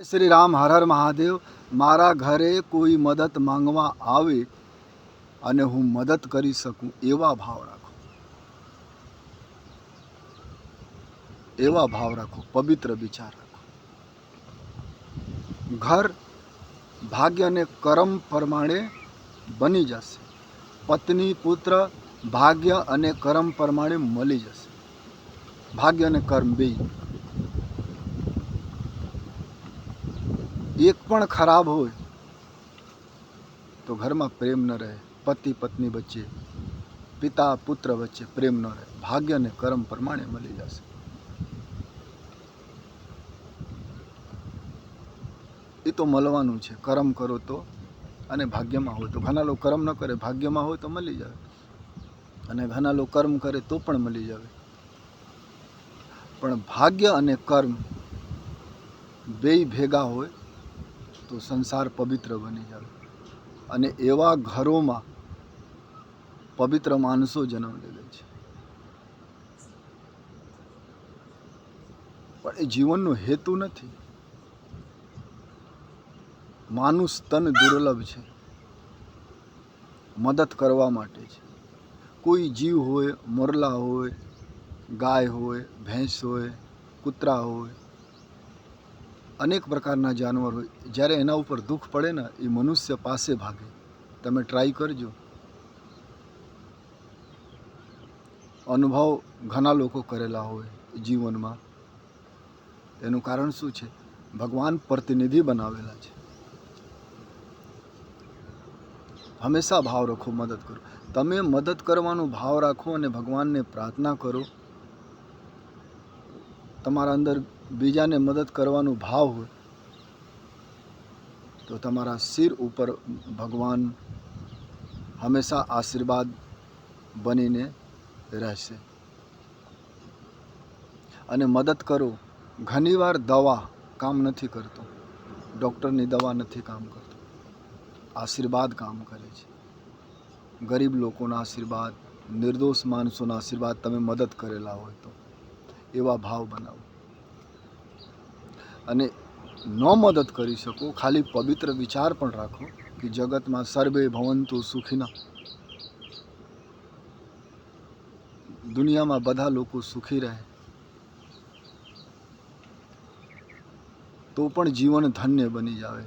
श्री राम हर हर महादेव। मारा घरे कोई मदद मांगवा आवे अने हूँ मदद करी सकूँ एवा भाव राखो, एवा भाव राखो, पवित्र विचार राखो। घर भाग्य ने कर्म प्रमाणे बनी जशे, पत्नी पुत्र भाग्य अने कर्म प्रमाणे मळी जशे। भाग्य अने कर्म बेय एक पण खराब हो तो घर में प्रेम न रहे, पति पत्नी वच्चे, पिता पुत्र वच्चे प्रेम न रहे। भाग्य ने कर्म प्रमाणे मळी जशे। ए तो मळवानुं छे, कर्म करो तो अने भाग्य में हो तो। घना लोग कर्म न करे, भाग्य में हो तो मळी जावे, अने घना लोग कर्म करे तो पण मळी जावे। पण भाग्य अने कर्म बेय भेगा होय तो संसार पवित्र बनी जावे। अने एवा घरों में पवित्र माणसों जन्म ले छे। पण ए जीवननो हेतु नथी। मानुष तन दुर्लभ छे, मदद करवा माटे छे। कोई जीव होय, मोरला होय, गाय होय, भैंस होय, कूतरा होय, अनेक प्रकारना जानवर होय, ज्यारे एना उपर दुख पड़े ने ए मनुष्य पासे भागे। तमे ट्राय करजो। अनुभव घना लोको करेला होय जीवन में। एनु कारण शुं छे? भगवान प्रतिनिधि बनावेला छे। हमेशा भाव रखो, मदद करो। तमे मदद करवानो भाव राखो अने भगवान ने प्रार्थना करो। तमारा अंदर बीजाने मदद करवानो भाव हो तो तमारा सिर ऊपर भगवान हमेशा आशीर्वाद बनीने रहेशे। अने मदद करो। घनीवार दवा काम नहीं करतो, डॉक्टरनी दवा नहीं काम करतो, आशीर्वाद काम करे छे। गरीब लोकोना आशीर्वाद, निर्दोष माणसोना आशीर्वाद तमे मदद करेला होय तो एवा भाव बनावो। अने न मदद करी सको, खाली पवित्र विचार पण राखो कि जगत में सर्वे भवन्तु सुखिना। दुनिया में बधा लोको सुखी रहे तो पण जीवन धन्य बनी जावे।